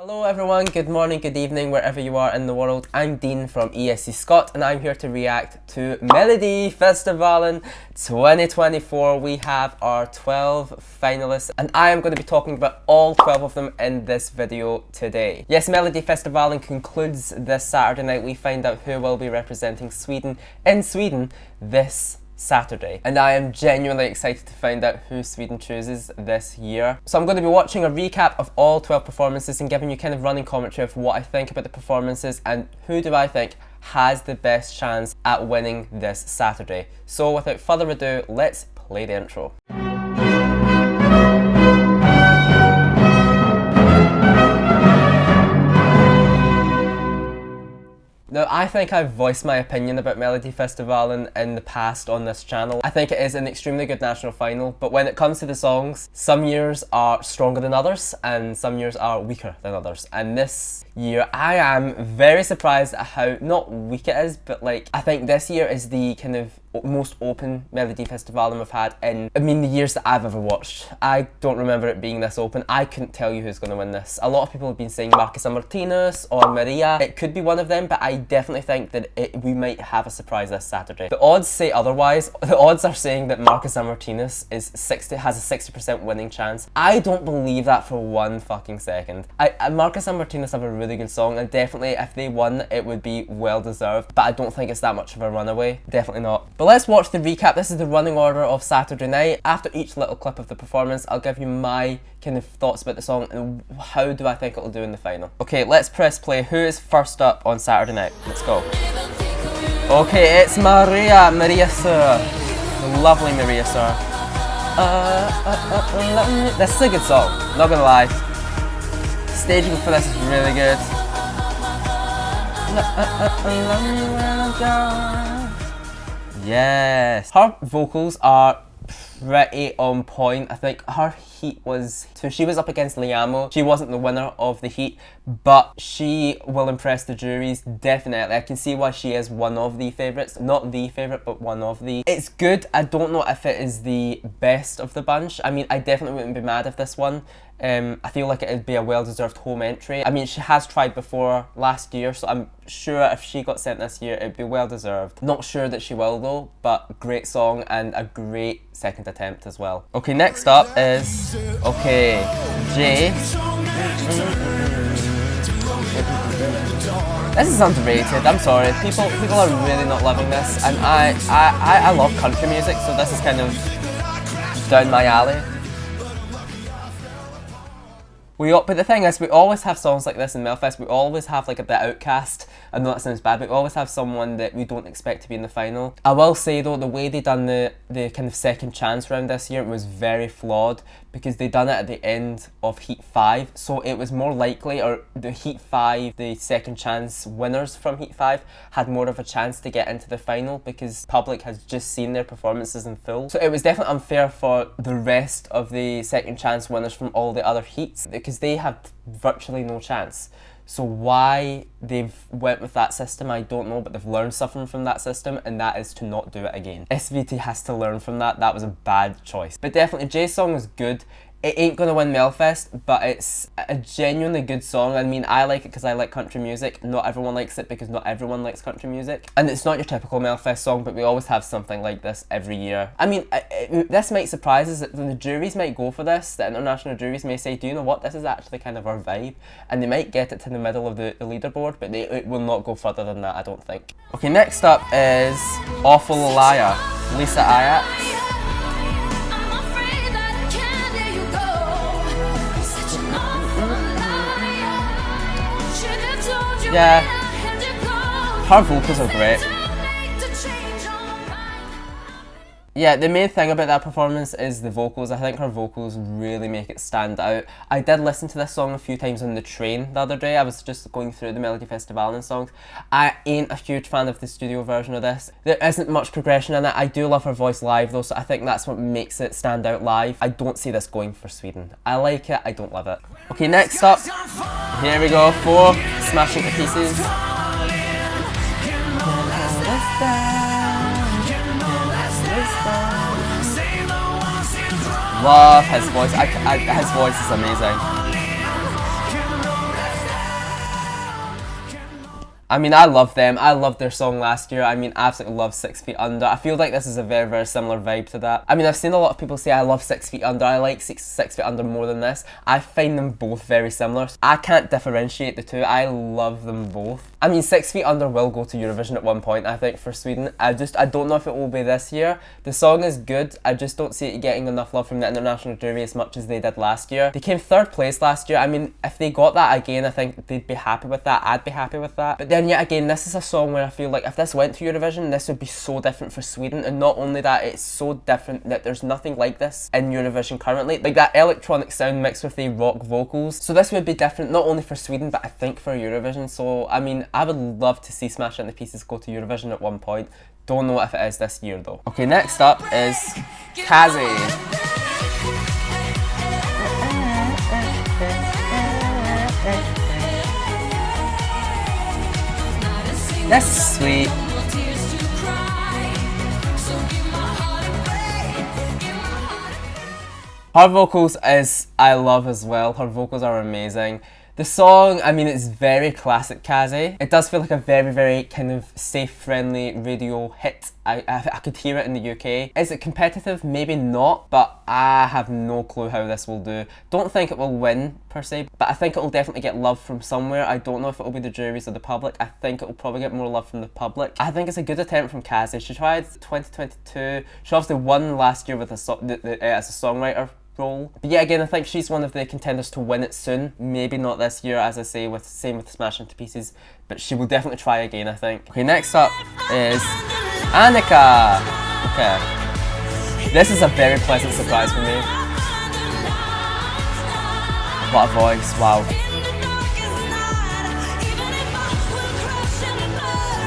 Hello everyone, good morning, good evening, wherever you are in the world. I'm Dean from ESC Scot and I'm here to react to Melodifestivalen 2024. We have our 12 finalists and I am going to be talking about all 12 of them in this video today. Yes, Melodifestivalen concludes this Saturday night. We find out who will be representing Sweden in Sweden this Saturday, and I am genuinely excited to find out who Sweden chooses this year. So I'm going to be watching a recap of all 12 performances and giving you kind of running commentary of what I think about the performances and who do I think has the best chance at winning this Saturday. So without further ado, let's play the intro. Now, I think I've voiced my opinion about Melodifestivalen in the past on this channel. I think it is an extremely good national final, but when it comes to the songs, some years are stronger than others and some years are weaker than others. And this year, I am very surprised at how, not weak it is, but like, I think this year is the kind of most open Melodifestivalen we've had in, the years that I've ever watched. I don't remember it being this open. I couldn't tell you who's going to win this. A lot of people have been saying Marcus and Martinez or Maria. It could be one of them, but I definitely think that we might have a surprise this Saturday. The odds say otherwise. The odds are saying that Marcus and Martinez has a 60% winning chance. I don't believe that for one fucking second. Marcus and Martinez have a really good song, and definitely if they won, it would be well deserved, but I don't think it's that much of a runaway. Definitely not. But let's watch the recap. This is the running order of Saturday night. After each little clip of the performance, I'll give you my kind of thoughts about the song and how do I think it'll do in the final. Okay, let's press play. Who is first up on Saturday night? Let's go. Okay, it's Maria Sir. The lovely Maria Sir. This is a good song, not gonna lie. Staging for this is really good. Yes. Her vocals are pretty on point. I think her heat was, so she was up against Liamo. She wasn't the winner of the heat, but she will impress the juries, definitely. I can see why she is one of the favourites. Not the favourite, but one of the. It's good. I don't know if it is the best of the bunch. I definitely wouldn't be mad if this one. I feel like it would be a well-deserved home entry. She has tried before last year, so I'm sure if she got sent this year, it'd be well-deserved. Not sure that she will though, but great song and a great second attempt as well. Okay, next up is, Jay. This is underrated, I'm sorry. People are really not loving this, and I love country music, so this is kind of down my alley. But the thing is, we always have songs like this in Melfest. We always have like a bit outcast. I know that sounds bad, but we always have someone that we don't expect to be in the final. I will say though, the way they done the kind of second chance round this year was very flawed, because they done it at the end of Heat 5, so it was more likely, or the Heat 5, the second chance winners from Heat 5 had more of a chance to get into the final because public has just seen their performances in full. So it was definitely unfair for the rest of the second chance winners from all the other heats, because they had virtually no chance. So why they've went with that system, I don't know, but they've learned something from that system, and that is to not do it again. SVT has to learn from that. That was a bad choice. But definitely, Jay's song was good. It ain't gonna win Melfest, but it's a genuinely good song. I like it because I like country music. Not everyone likes it because not everyone likes country music. And it's not your typical Melfest song, but we always have something like this every year. This might surprise us. The juries might go for this. The international juries may say, do you know what, this is actually kind of our vibe. And they might get it to the middle of the leaderboard, but it will not go further than that, I don't think. Okay, next up is Awful Liar, Lisa Ajax. Yeah, her vocals are great. Yeah, the main thing about that performance is the vocals. I think her vocals really make it stand out. I did listen to this song a few times on the train the other day. I was just going through the Melodifestivalen songs. I ain't a huge fan of the studio version of this. There isn't much progression in it. I do love her voice live though, so I think that's what makes it stand out live. I don't see this going for Sweden. I like it, I don't love it. Okay, next up, here we go, 4, Smashing to Pieces. Love his voice. His voice is amazing. I mean, I love them. I loved their song last year. I mean, absolutely love 6 Feet Under. I feel like this is a very, very similar vibe to that. I mean, I've seen a lot of people say I love 6 Feet Under. I like 6 Feet Under more than this. I find them both very similar. I can't differentiate the two. I love them both. I mean, 6 Feet Under will go to Eurovision at one point, I think, for Sweden. I don't know if it will be this year. The song is good. I just don't see it getting enough love from the international jury as much as they did last year. They came 3rd place last year. I mean, if they got that again, I think they'd be happy with that. I'd be happy with that. But then yet again, this is a song where I feel like if this went to Eurovision, this would be so different for Sweden. And not only that, it's so different that there's nothing like this in Eurovision currently. Like that electronic sound mixed with the rock vocals. So this would be different not only for Sweden, but I think for Eurovision. So, I mean, I would love to see Smash It Into Pieces go to Eurovision at one point. Don't know if it is this year though. Okay, next up is Kazi. That's sweet. Her vocals I love as well. Her vocals are amazing. The song, I mean, it's very classic Kazi. It does feel like a very, very kind of safe, friendly radio hit. I could hear it in the UK. Is it competitive? Maybe not, but I have no clue how this will do. Don't think it will win, per se, but I think it will definitely get love from somewhere. I don't know if it will be the juries or the public. I think it will probably get more love from the public. I think it's a good attempt from Kazi. She tried 2022. She obviously won last year with as a songwriter role. But yeah, again, I think she's one of the contenders to win it soon. Maybe not this year, as I say, same with Smash Into Pieces, but she will definitely try again, I think. Okay, next up is Annika. Okay. This is a very pleasant surprise for me. What a voice, wow.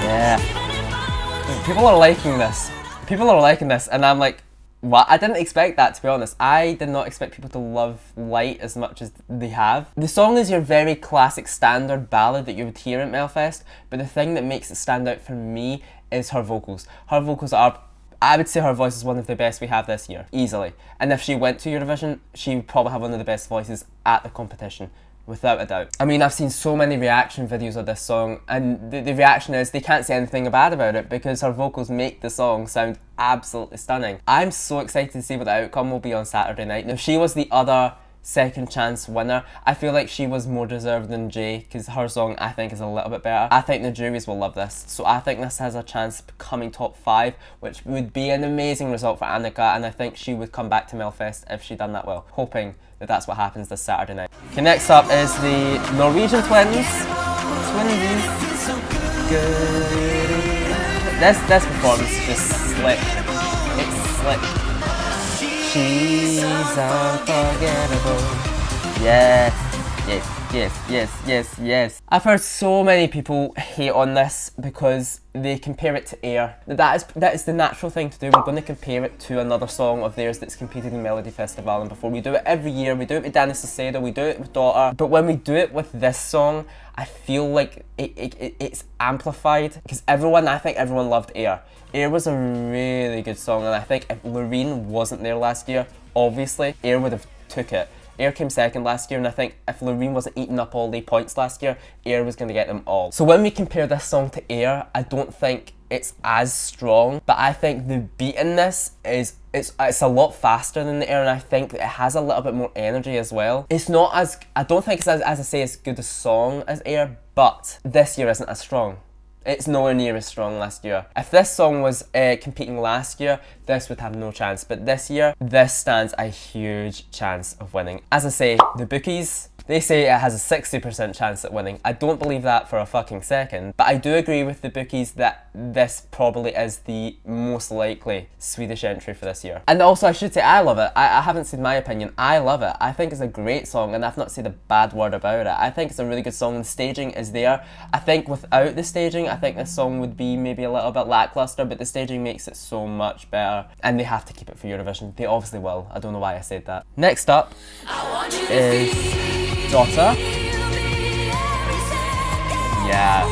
Yeah. People are liking this. People are liking this, and I'm like, what? I didn't expect that, to be honest. I did not expect people to love Light as much as they have. The song is your very classic standard ballad that you would hear at Melfest, but the thing that makes it stand out for me is her vocals. Her vocals are, I would say her voice is one of the best we have this year, easily. And if she went to Eurovision, she would probably have one of the best voices at the competition. Without a doubt. I mean, I've seen so many reaction videos of this song, and the reaction is they can't say anything bad about it because her vocals make the song sound absolutely stunning. I'm so excited to see what the outcome will be on Saturday night. Now, she was the other second chance winner. I feel like she was more deserved than Jay because her song I think is a little bit better. I think the juries will love this, so I think this has a chance of becoming top 5, which would be an amazing result for Annika, and I think she would come back to Melfest if she done that well. Hoping that that's what happens this Saturday night. Okay, next up is the Norwegian twins. This performance is just slick. It's slick. She's unforgettable. Yes, yes, yes, yes, yes, yes. I've heard so many people hate on this because they compare it to Air. That is the natural thing to do. We're going to compare it to another song of theirs that's competed in Melodifestivalen before. We do it every year. We do it with Danny Saucedo, we do it with Daughter. But when we do it with this song, I feel like it's amplified because I think everyone loved Air. Air was a really good song, and I think if Loreen wasn't there last year, obviously Air would have took it. Air came second last year, and I think if Loreen wasn't eating up all the points last year, Air was going to get them all. So when we compare this song to Air, I don't think it's as strong, but I think the beat in this is it's a lot faster than the Air, and I think it has a little bit more energy as well. It's not as, I don't think it's as I say, as good a song as Air, but this year isn't as strong. It's nowhere near as strong last year. If this song was competing last year, this would have no chance. But this year, this stands a huge chance of winning. As I say, the bookies, they say it has a 60% chance at winning. I don't believe that for a fucking second. But I do agree with the bookies that this probably is the most likely Swedish entry for this year. And also I should say I love it. I haven't said my opinion. I love it. I think it's a great song and I've not said a bad word about it. I think it's a really good song. The staging is there. I think without the staging, I think this song would be maybe a little bit lackluster, but the staging makes it so much better. And they have to keep it for Eurovision. They obviously will. I don't know why I said that. Next up is Daughter. Yeah.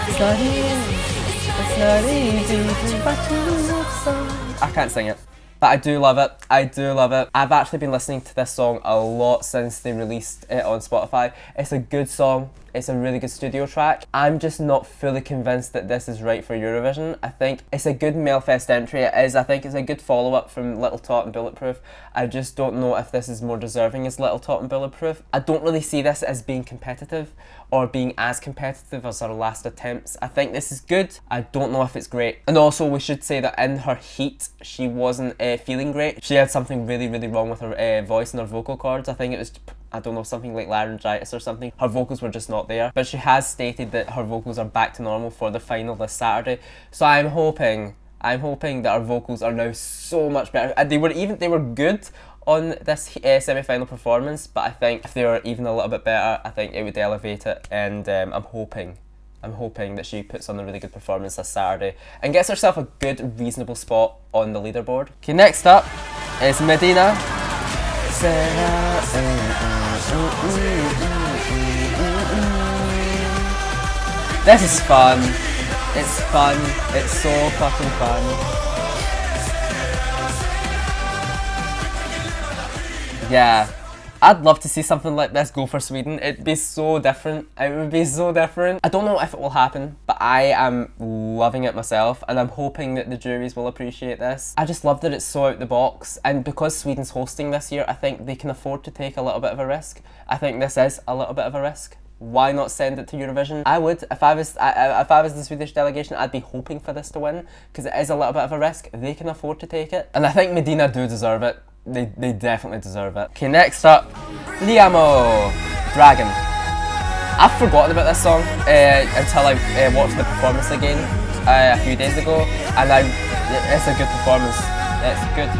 It's not easy to watch you love song. I can't sing it. But I do love it. I do love it. I've actually been listening to this song a lot since they released it on Spotify. It's a good song. It's a really good studio track. I'm just not fully convinced that this is right for Eurovision. I think it's a good Melfest entry. It is. I think it's a good follow-up from Little Tot and Bulletproof. I just don't know if this is more deserving as Little Tot and Bulletproof. I don't really see this as being competitive or being as competitive as our last attempts. I think this is good. I don't know if it's great. And also we should say that in her heat, she wasn't feeling great. She had something really, really wrong with her voice and her vocal cords. I think it was, I don't know, something like laryngitis or something. Her vocals were just not there. But she has stated that her vocals are back to normal for the final this Saturday. So I'm hoping that her vocals are now so much better. And they were good on this semi-final performance, but I think if they were even a little bit better, I think it would elevate it. And I'm hoping that she puts on a really good performance this Saturday and gets herself a good, reasonable spot on the leaderboard. Okay, next up is Medina. This is fun. It's fun. It's so fucking fun. Yeah, I'd love to see something like this go for Sweden. It'd be so different. It would be so different. I don't know if it will happen, but I am loving it myself, and I'm hoping that the juries will appreciate this. I just love that it's so out the box, and because Sweden's hosting this year, I think they can afford to take a little bit of a risk. I think this is a little bit of a risk. Why not send it to Eurovision? I would. If I was the Swedish delegation, I'd be hoping for this to win, because it is a little bit of a risk. They can afford to take it, and I think Medina do deserve it. They definitely deserve it. Okay, next up, Liamo, Dragon. I've forgotten about this song until I watched the performance again a few days ago, and it's a good performance. It's good.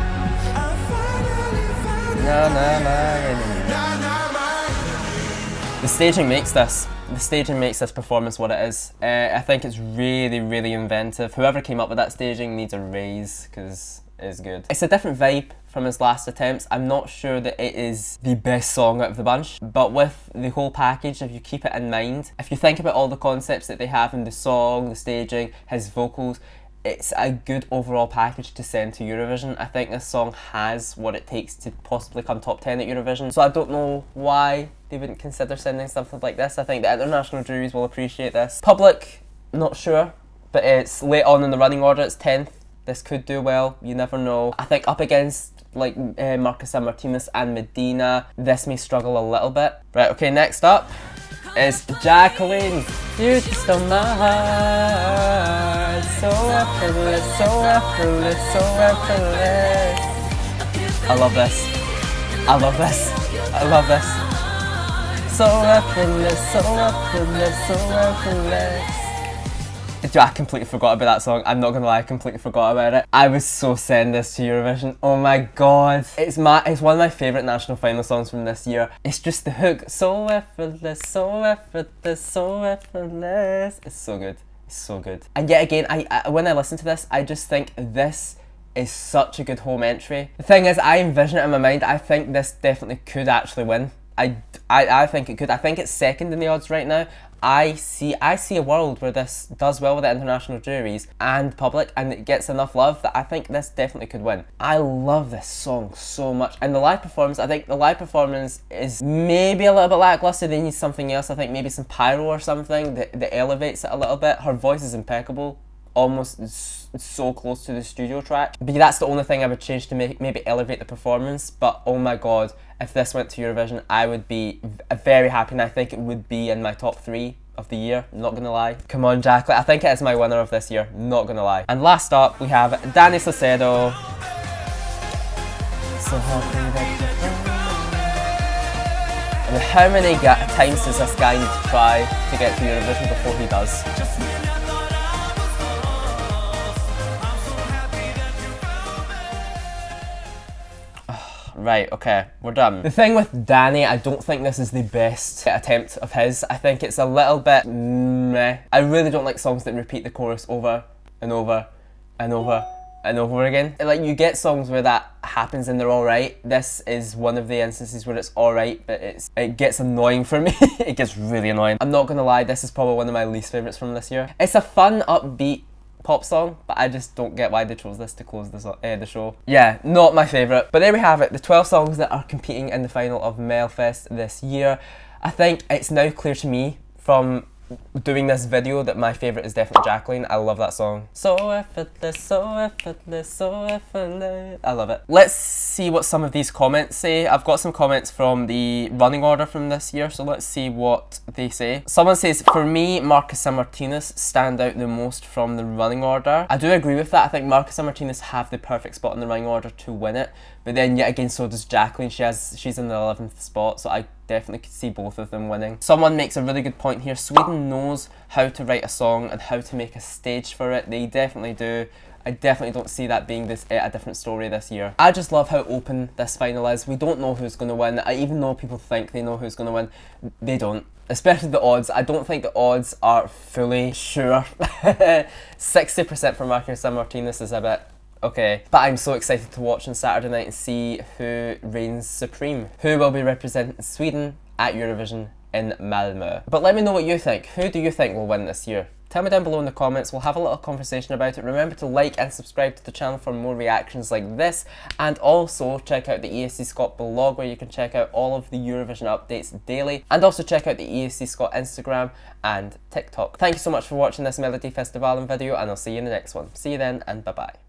The staging makes this. The staging makes this performance what it is. I think it's really, really inventive. Whoever came up with that staging needs a raise, because it's good. It's a different vibe from his last attempts. I'm not sure that it is the best song out of the bunch, but with the whole package, if you keep it in mind, if you think about all the concepts that they have in the song, the staging, his vocals, it's a good overall package to send to Eurovision. I think this song has what it takes to possibly come top 10 at Eurovision, so I don't know why they wouldn't consider sending something like this. I think the international juries will appreciate this. Public, not sure, but it's late on in the running order, it's 10th. This could do well, you never know. I think up against like Marcus and Martinez and Medina, this may struggle a little bit. Right, okay, next up is Jacqueline. You just stole my heart. So effortless, so effortless, so effortless. I love this. I love this. I love this. So effortless, so effortless, so effortless. I completely forgot about that song. I'm not gonna lie, I completely forgot about it. I was so sending this to Eurovision. Oh my god. It's one of my favourite national final songs from this year. It's just the hook. So effortless, so effortless, so effortless. It's so good. It's so good. And yet again, I when I listen to this, I just think this is such a good home entry. The thing is, I envision it in my mind. I think this definitely could actually win. I think it could. I think it's second in the odds right now. I see a world where this does well with the international juries and public, and it gets enough love that I think this definitely could win. I love this song so much, and the live performance, I think the live performance is maybe a little bit lackluster. They need something else. I think maybe some pyro or something that elevates it a little bit. Her voice is impeccable, almost so close to the studio track. But that's the only thing I would change to maybe elevate the performance. But oh my god, if this went to Eurovision, I would be very happy, and I think it would be in my top 3 of the year, not gonna lie. Come on, Jacqueline, I think it is my winner of this year, not gonna lie. And last up, we have Dani Salcedo. So happy that you're fine. And how many times does this guy need to try to get to Eurovision before he does? Right, okay, we're done. The thing with Dani, I don't think this is the best attempt of his. I think it's a little bit meh. I really don't like songs that repeat the chorus over and over and over and over again. Like, you get songs where that happens and they're alright. This is one of the instances where it's alright, but it gets annoying for me. It gets really annoying. I'm not gonna lie, this is probably one of my least favourites from this year. It's a fun, upbeat pop song, but I just don't get why they chose this to close the show. Yeah, not my favourite. But there we have it, the 12 songs that are competing in the final of Melfest this year. I think it's now clear to me from doing this video that my favourite is definitely Jacqueline. I love that song. So effortless, so effortless, so effortless. I love it. Let's see what some of these comments say. I've got some comments from the running order from this year, so let's see what they say. Someone says, for me, Marcus and Martinez stand out the most from the running order. I do agree with that. I think Marcus and Martinez have the perfect spot in the running order to win it, but then yet again so does Jacqueline. She's in the 11th spot, so I definitely could see both of them winning. Someone makes a really good point here. Sweden knows how to write a song and how to make a stage for it. They definitely do. I definitely don't see that being a different story this year. I just love how open this final is. We don't know who's going to win. Even though people think they know who's going to win, they don't. Especially the odds. I don't think the odds are fully sure. 60% for Marcus and Martinez is a bit okay. But I'm so excited to watch on Saturday night and see who reigns supreme. Who will be representing Sweden at Eurovision in Malmö. But let me know what you think. Who do you think will win this year? Tell me down below in the comments. We'll have a little conversation about it. Remember to like and subscribe to the channel for more reactions like this, and also check out the ESC Scot blog where you can check out all of the Eurovision updates daily, and also check out the ESC Scot Instagram and TikTok. Thank you so much for watching this Melodifestivalen video, and I'll see you in the next one. See you then, and bye bye.